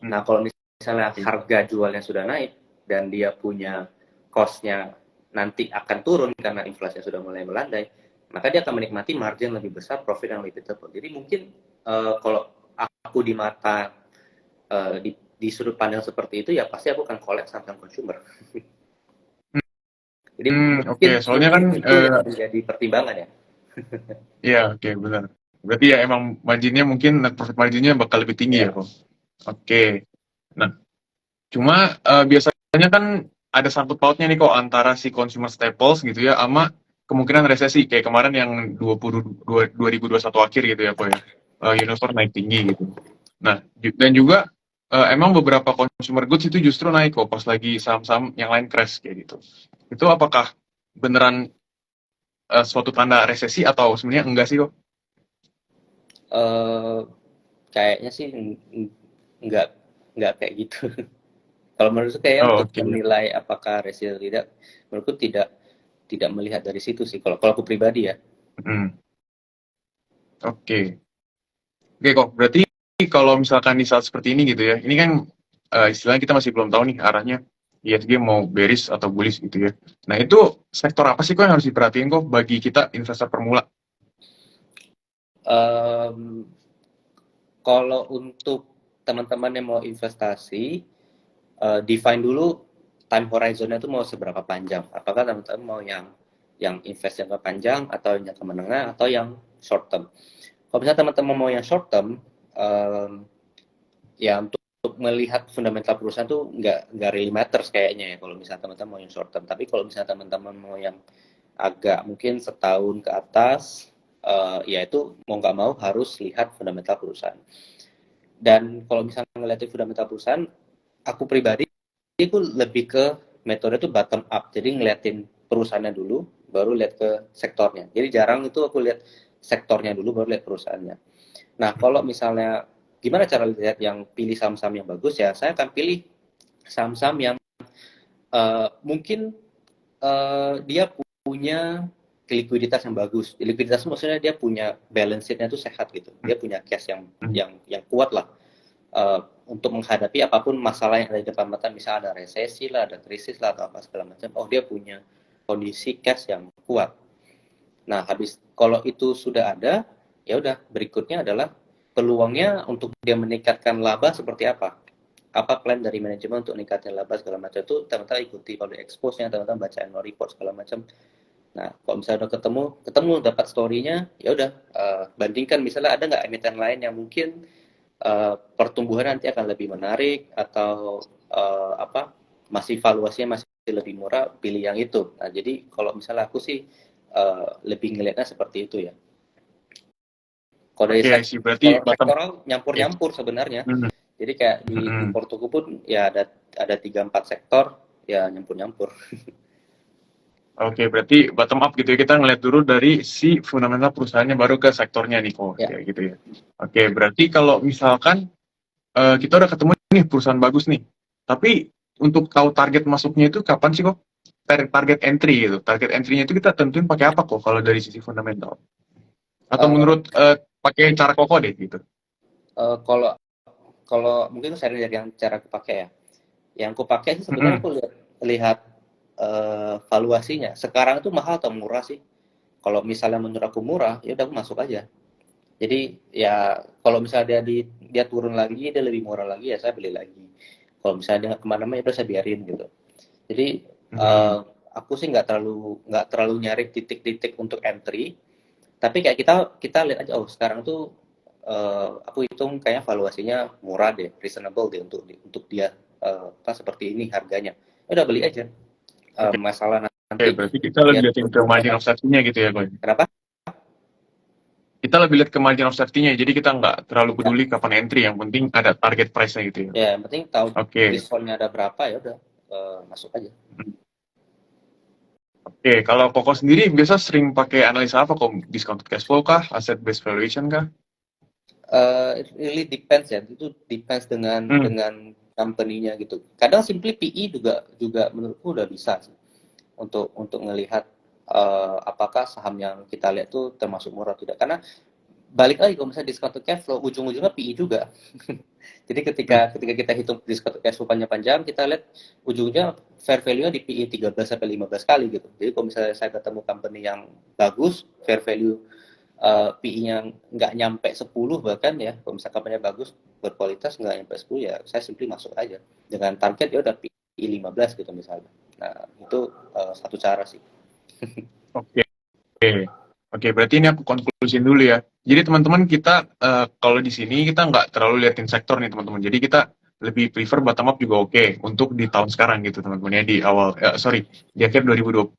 Nah, kalau misalnya harga jualnya sudah naik dan dia punya cost-nya nanti akan turun karena inflasi sudah mulai melandai, maka dia akan menikmati margin lebih besar, profit yang lebih tebal. Jadi mungkin kalau aku di mata di sudut pandang seperti itu ya pasti aku akan collect saham consumer. Jadi Oke. mungkin Soalnya mungkin kan, itu yang menjadi pertimbangan ya. iya, oke, benar. Berarti ya emang marginnya mungkin net profit marginnya bakal lebih tinggi ya Ya. kok. Oke. Nah, cuma biasanya kan ada sangkut pautnya nih kok antara si consumer staples gitu ya sama kemungkinan resesi kayak kemarin yang 2021 akhir gitu ya kok ya. Unilever naik tinggi gitu. Nah, dan juga emang beberapa consumer goods itu justru naik kok pas lagi saham-saham yang lain crash kayak gitu. Itu apakah beneran suatu tanda resesi atau sebenarnya enggak sih kok? Eh, kayaknya sih nggak nggak kayak gitu. Kalau menurutku kayaknya Oh, untuk oke. menilai apakah resili atau tidak, menurutku tidak melihat dari situ sih. Kalau kalau aku pribadi ya. Hmm, oke. Oke kok, berarti kalau misalkan di saat seperti ini gitu ya, ini kan istilahnya kita masih belum tahu nih arahnya ISG mau bearish atau bullish gitu ya. Nah itu sektor apa sih kok yang harus diperhatiin kok bagi kita investor pemula? Em, kalau untuk teman-teman yang mau investasi, define dulu time horizonnya itu mau seberapa panjang. Apakah teman-teman mau yang invest jangka panjang atau yang jangka menengah atau yang short term. Kalau misalnya teman-teman mau yang short term, um, ya untuk melihat fundamental perusahaan tuh nggak really matters kayaknya ya kalau misalnya teman-teman mau yang short term. Tapi kalau misalnya teman-teman mau yang agak mungkin setahun ke atas, ya itu mau nggak mau harus lihat fundamental perusahaan. Dan kalau misalnya ngeliatin fundamental perusahaan, aku pribadi itu lebih ke metode itu bottom up. Jadi ngeliatin perusahaannya dulu, baru lihat ke sektornya. Jadi jarang itu aku lihat sektornya dulu, baru lihat perusahaannya. Nah, kalau misalnya gimana cara lihat yang pilih saham-saham yang bagus ya, saya akan pilih saham-saham yang mungkin dia punya likuiditas yang bagus. Likuiditas maksudnya dia punya balance sheet-nya itu sehat gitu. Dia punya cash yang kuat lah untuk menghadapi apapun masalah yang ada di depan mata. Misalnya ada resesi lah, ada krisis lah atau apa segala macam. Oh dia punya kondisi cash yang kuat. Nah habis kalau itu sudah ada, ya udah berikutnya adalah peluangnya untuk dia meningkatkan laba seperti apa plan dari manajemen untuk meningkatkan laba segala macam itu teman-teman ikuti kalau di expose-nya teman-teman baca annual report segala macam. Nah, kalau misalnya udah ketemu dapat story-nya, ya udah bandingkan misalnya ada nggak emiten lain yang mungkin pertumbuhan nanti akan lebih menarik atau apa masih valuasinya masih lebih murah, pilih yang itu. Nah, jadi kalau misalnya aku sih lebih ngelihatnya seperti itu ya. Kalau dari Oke, sih berarti sektor bottom. sektoral Oke. nyampur-nyampur sebenarnya. Hmm, Jadi kayak di hmm. Portuku pun ya ada 3-4 sektor ya nyampur-nyampur. Oke, berarti bottom up gitu ya. Kita ngeliat dulu dari si fundamental perusahaannya baru ke sektornya nih kok, Ya. ya gitu ya. Oke, berarti kalau misalkan kita udah ketemu nih perusahaan bagus nih, tapi untuk tahu target masuknya itu kapan sih kok? Target entry gitu. Target entry-nya itu kita tentuin pakai apa kok kalau dari sisi fundamental? Atau Uh, menurut pakai cara koko deh gitu? kalau kalau mungkin saya dari yang cara aku pakai ya. Yang aku pakai sih sebenarnya Mm-mm. aku lihat valuasinya. Sekarang itu mahal atau murah sih? Kalau misalnya menurut aku murah, ya udah aku masuk aja. Jadi ya kalau misalnya dia turun lagi, dia lebih murah lagi ya saya beli lagi. Kalau misalnya dia kemana-mana ya udah saya biarin gitu. Jadi Hmm. aku sih nggak terlalu nyari titik-titik untuk entry, tapi kayak kita kita lihat aja oh sekarang tuh aku hitung kayaknya valuasinya murah deh, reasonable deh untuk dia apa seperti ini harganya. Ya udah beli aja. Oke, Masalah oke, nanti berarti kita dia lebih liatin ke turun margin naik. of safety-nya gitu ya, Boy. Kenapa? Kita lebih lihat ke margin of safety-nya, jadi kita nggak terlalu Ya, peduli kapan entry, yang penting ada target price-nya gitu ya. ya yang penting tahu Oke. diskonnya ada berapa ya udah masuk aja. Oke, kalau Koko sendiri biasa sering pakai analisa apa kok? Discounted cash flow kah? Asset based valuation kah? It really depends ya. Itu depends dengan Hmm, dengan company-nya gitu. Kadang simply PE juga juga menurutku udah bisa sih untuk ngelihat apakah saham yang kita lihat tuh termasuk murah atau tidak. Karena balik lagi kalau misalnya discount to cash flow, ujung-ujungnya PE juga. Jadi Hmm. ketika kita hitung discount to cash flow panjang-panjang, kita lihat ujungnya fair value-nya di PE 13 sampai 15 kali gitu. Jadi kalau misalnya saya ketemu company yang bagus, fair value PE-nya nggak nyampe 10 bahkan ya, kalau misalnya company bagus, berkualitas nggak nyampe 10 ya, saya simply masuk aja. Dengan target ya udah PE 15 gitu misalnya. Nah, itu satu cara sih. Oke. Oke, berarti ini aku konklusin dulu ya. Jadi teman-teman kita kalau di sini kita nggak terlalu liatin sektor nih teman-teman. Jadi kita lebih prefer bottom up juga oke untuk di tahun sekarang gitu teman-teman ya di awal sorry di akhir 2022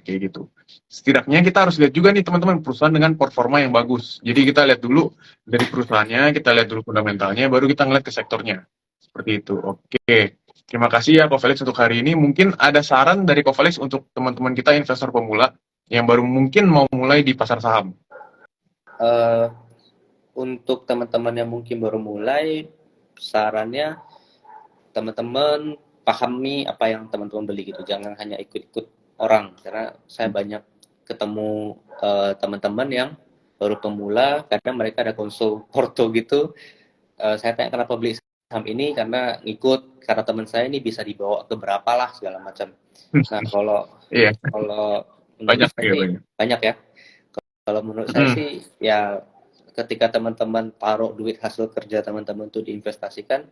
kayak gitu. Setidaknya kita harus lihat juga nih teman-teman perusahaan dengan performa yang bagus. Jadi kita lihat dulu dari perusahaannya, kita lihat dulu fundamentalnya, baru kita ngeliat ke sektornya. Seperti itu. Oke. Terima kasih ya Ko Felix untuk hari ini. Mungkin ada saran dari Ko Felix untuk teman-teman kita investor pemula yang baru mungkin mau mulai di pasar saham. Eh, untuk teman-teman yang mungkin baru mulai, sarannya teman-teman pahami apa yang teman-teman beli gitu, jangan hanya ikut-ikut orang, karena saya banyak ketemu teman-teman yang baru pemula karena mereka ada konsul porto gitu. Saya tanya kenapa beli saham ini, karena ngikut karena teman saya ini bisa dibawa ke berapa lah segala macam. Nah, kalau Iya, kalau menurut banyak saya ya sih banyak. banyak ya. Kalau menurut saya Mm, sih ya, ketika teman-teman taruh duit hasil kerja teman-teman itu diinvestasikan,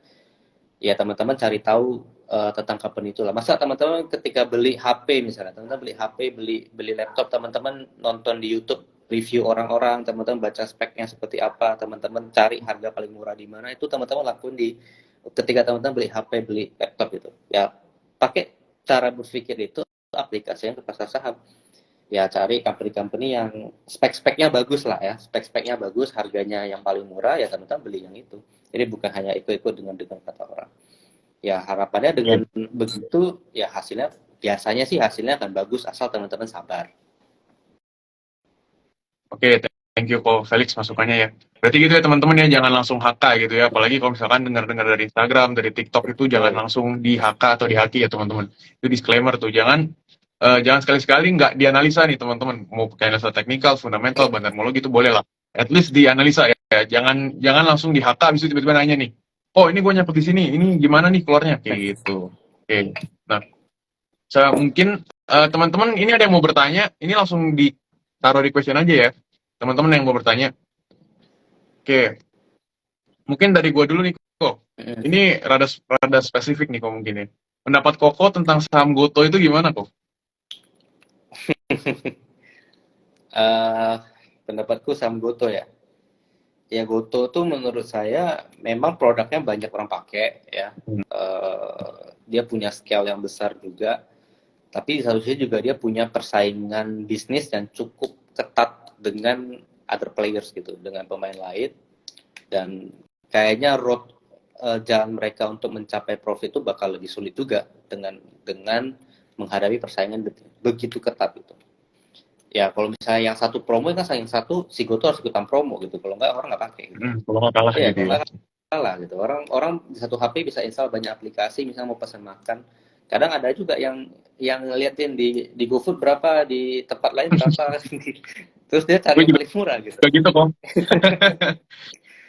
ya teman-teman cari tahu tentang company itu lah. Masa teman-teman ketika beli HP misalnya, teman-teman beli HP, beli beli laptop, teman-teman nonton di YouTube review orang-orang, teman-teman baca speknya seperti apa, teman-teman cari harga paling murah di mana, itu teman-teman lakuin di ketika teman-teman beli HP, beli laptop gitu. Ya, pakai cara berpikir itu aplikasinya ke pasar saham. Ya cari company-company yang spek-speknya bagus lah ya, spek-speknya bagus, harganya yang paling murah, ya teman-teman beli yang itu. Jadi bukan hanya ikut-ikut dengan kata orang. Ya harapannya dengan oke, begitu ya hasilnya, biasanya sih hasilnya akan bagus asal teman-teman sabar. oke, thank you Ko Felix masukannya ya. Berarti gitu ya teman-teman ya, jangan langsung HK gitu ya. Apalagi kalau misalkan dengar-dengar dari Instagram, dari TikTok itu jangan Betul. langsung di HK atau di haki ya teman-teman. Itu disclaimer tuh, jangan sekali-sekali nggak dianalisa nih teman-teman. Mau pakai analisa teknikal, fundamental, bandarmologi itu boleh lah. At least dianalisa ya. Jangan jangan langsung di HK habis itu tiba-tiba nanya nih. Oh ini gue nyangkut di sini, ini gimana nih keluarnya? Kayak gitu. Oke. Nah, mungkin teman-teman ini ada yang mau bertanya, ini langsung ditaruh di question aja ya. Teman-teman yang mau bertanya. Oke, mungkin dari gua dulu nih kok. Ini rada rada spesifik nih kok mungkin ya. Pendapat Koko tentang saham Goto itu gimana kok? Eh, Pendapatku saham Goto ya. Ya Goto tuh menurut saya memang produknya banyak orang pakai ya. Hmm. Dia punya scale yang besar juga. Tapi di satu sisi juga dia punya persaingan bisnis yang cukup ketat dengan other players gitu, dengan pemain lain. Dan kayaknya jalan mereka untuk mencapai profit itu bakal lebih sulit juga dengan menghadapi persaingan begitu ketat gitu. Ya kalau misalnya yang satu promo kan, yang satu si Goto harus ikutan promo gitu, kalau nggak orang nggak pakai gitu. Kalau nggak kalah Iya, gitu kalau ya. nggak kalah gitu, orang orang di satu HP bisa install banyak aplikasi, misalnya mau pesan makan, kadang ada juga yang ngeliatin di GoFood berapa, di tempat lain berapa, terus dia Gue cari yang juga paling murah gitu. gitu kok.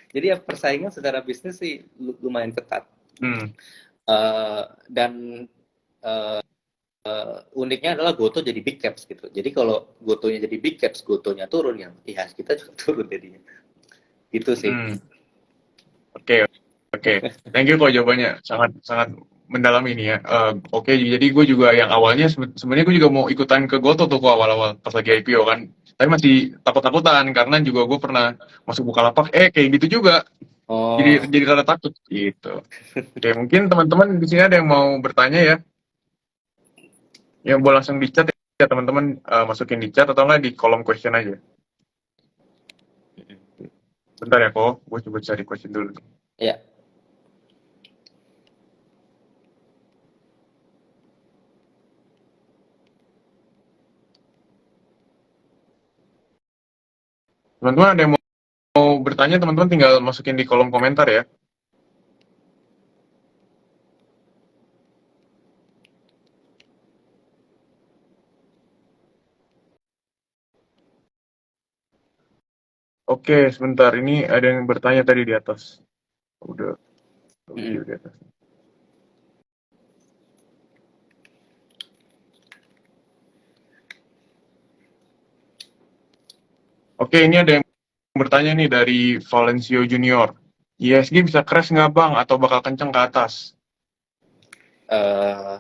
Jadi ya persaingan secara bisnis sih lumayan ketat. Hmm. Dan uniknya adalah Goto jadi big caps gitu. Jadi kalau Gotonya jadi big caps, Gotonya turun, yang IHS kita juga turun jadinya. Gitu sih. Hmm. Oke, oke. Thank you kok jawabannya. Sangat sangat mendalam ini ya. Oke, jadi gue juga yang awalnya sebenarnya gue juga mau ikutan ke Goto tuh kok awal-awal pas lagi IPO kan. Tapi masih takut-takutan karena juga gue pernah masuk Bukalapak, kayak gitu juga. Jadi Oh, jadi rada takut gitu. Oke, mungkin teman-teman di sini ada yang mau bertanya ya. Ya boleh langsung di chat ya teman-teman, masukin di chat atau enggak di kolom question aja. Bentar ya kok, gue coba cari question dulu. ya. Teman-teman ada yang mau bertanya, teman-teman tinggal masukin di kolom komentar ya. Oke, sebentar. Ini ada yang bertanya tadi di atas. Udah video Mm-mm. di atas. Oke, ini ada yang bertanya nih dari Valencio Junior. ISG bisa crash nggak bang? Atau bakal kenceng ke atas? Eh,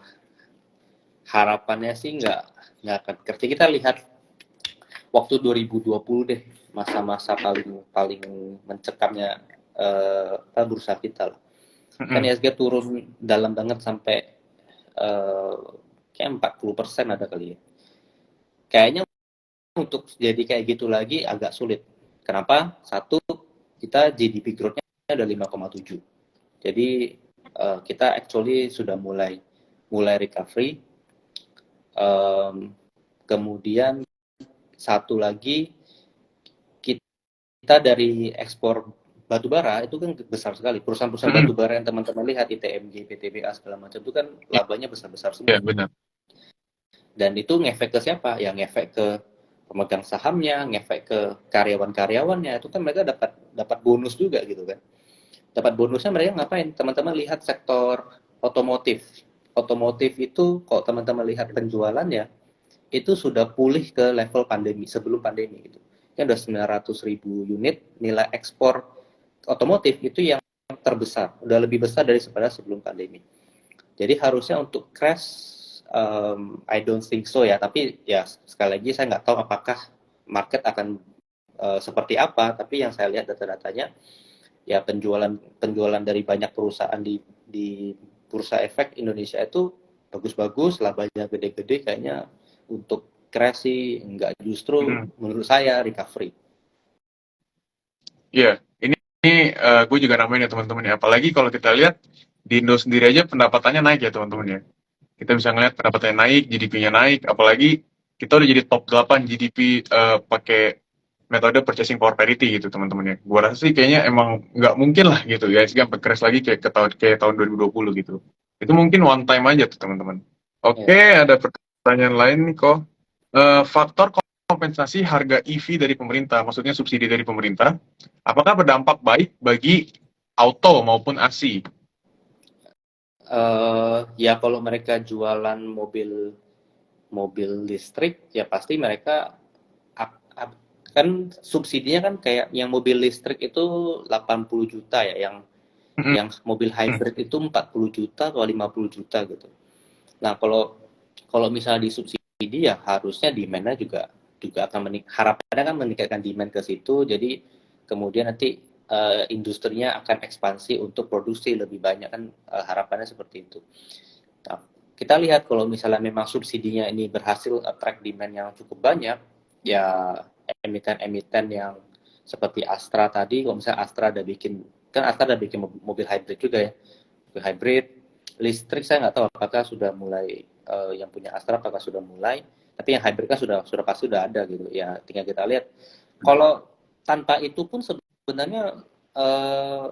Harapannya sih nggak akan kerja. Kita lihat waktu 2020 deh, masa-masa paling paling mencekamnya bursa kita lah. Kan Mm-mm. ISG turun dalam banget sampai eh, kayak 40% ada kali ya. Kayaknya untuk jadi kayak gitu lagi agak sulit. Kenapa? Satu, kita GDP growth-nya ada 5,7. Jadi kita actually sudah mulai mulai recovery. Um, Kemudian satu lagi, kita dari ekspor batu bara itu kan besar sekali. Perusahaan-perusahaan batu Mm-mm. bara yang teman-teman lihat, ITMG, PTBA segala macam itu kan labanya besar-besar Iya, semua. benar. Dan itu ngefek ke siapa? Yang ngefek ke pemegang sahamnya, ngefek ke karyawan-karyawannya. Itu kan mereka dapat dapat bonus juga gitu kan. Dapat bonusnya mereka ngapain? Teman-teman lihat sektor otomotif. Otomotif itu kalau teman-teman lihat penjualannya itu sudah pulih ke level pandemi, sebelum pandemi gitu. Ini udah 900.000 unit, nilai ekspor otomotif itu yang terbesar, udah lebih besar daripada sebelum pandemi. Jadi harusnya untuk crash, I don't think so ya. Tapi ya sekali lagi saya nggak tahu apakah market akan seperti apa. Tapi yang saya lihat data-datanya, ya penjualan penjualan dari banyak perusahaan di bursa efek Indonesia itu bagus-bagus, labanya gede-gede, kayaknya untuk crash sih enggak, justru Mm-mm. menurut saya recovery. Iya, ini gue juga namain ya teman-teman ya. Apalagi kalau kita lihat di Indo sendiri aja pendapatannya naik ya teman-teman ya. Kita bisa ngeliat pendapatannya naik, GDP-nya naik, apalagi kita udah jadi top 8 GDP pakai metode purchasing power parity gitu teman-teman ya. Gua rasa sih kayaknya emang nggak mungkin lah gitu ya, sih sampai crash lagi kayak tahun 2020 gitu. Itu mungkin one time aja tuh teman-teman. Oke, Ya. ada pertanyaan lain nih kok. Faktor kompensasi harga EV dari pemerintah, maksudnya subsidi dari pemerintah, apakah berdampak baik bagi auto maupun ASI? Ya kalau mereka jualan mobil mobil listrik ya pasti mereka kan subsidinya kan kayak yang mobil listrik itu 80 juta ya, Mm-mm. yang mobil hybrid itu 40 juta atau 50 juta gitu. Nah, kalau kalau misalnya disubsidi ya harusnya demand-nya juga juga akan harapannya kan meningkatkan demand ke situ. Jadi kemudian nanti industrinya akan ekspansi untuk produksi lebih banyak kan, harapannya seperti itu. Nah, kita lihat kalau misalnya memang subsidinya ini berhasil attract demand yang cukup banyak, ya emiten-emiten yang seperti Astra tadi, kalau misalnya Astra ada bikin, kan Astra ada bikin mobil hybrid juga ya, mobil hybrid listrik saya nggak tahu apakah sudah mulai, yang punya Astra apakah sudah mulai, tapi yang hybrid kan sudah pasti sudah ada gitu ya, tinggal kita lihat. Kalau tanpa itu pun sebenarnya eh,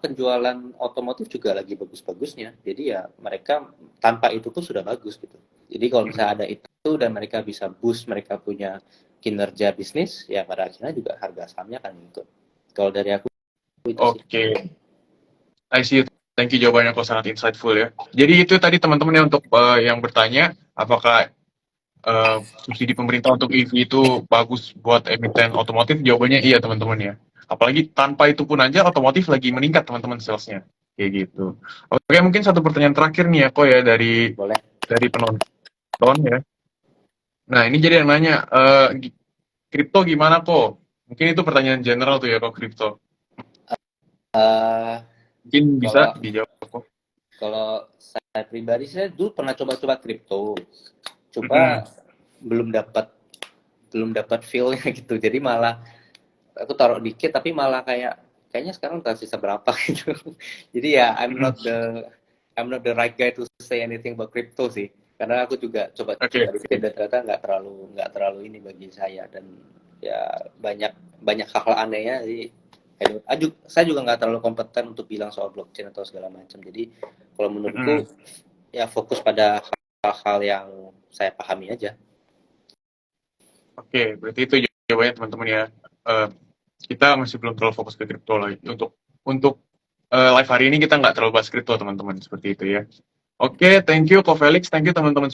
penjualan otomotif juga lagi bagus-bagusnya. Jadi ya mereka tanpa itu pun sudah bagus gitu. Jadi kalau misalnya ada itu dan mereka bisa boost mereka punya kinerja bisnis, ya pada akhirnya juga harga sahamnya akan ngikut. Kalau dari aku itu sih. Oke, I see. Thank you jawabannya kok sangat insightful ya. Jadi itu tadi teman-teman ya untuk yang bertanya apakah subsidi pemerintah untuk EV itu bagus buat emiten otomotif? Jawabannya iya teman-teman ya. Apalagi tanpa itu pun aja otomotif lagi meningkat teman-teman salesnya. Kayak gitu. Oke, mungkin satu pertanyaan terakhir nih ya kok ya Boleh. dari penonton ya. Nah, ini jadi yang nanya kripto gimana kok? Mungkin itu pertanyaan general tuh ya kok kripto. Uh, Mungkin bisa kalau dijawab kok. kalau saya pribadi, saya dulu pernah coba-coba kripto, coba Mm-mm. belum dapat belum dapat feel-nya gitu. Jadi malah aku taruh dikit tapi malah kayaknya sekarang tersisa berapa gitu. Jadi ya Mm-mm. I'm not the right guy to say anything about crypto sih. Karena aku juga Oke. coba-coba dikit dan ternyata nggak terlalu ini bagi saya, dan ya banyak banyak hal-hal anehnya. Jadi saya juga nggak terlalu kompeten untuk bilang soal blockchain atau segala macam. Jadi kalau menurutku Mm-mm. ya fokus pada hal-hal yang saya pahami aja. Oke, berarti itu jawabannya teman-teman ya. Eh, kita masih belum terlalu fokus ke kripto lagi. Untuk live hari ini kita nggak terlalu bahas kripto teman-teman, seperti itu ya. Oke, thank you Ko Felix, thank you teman-teman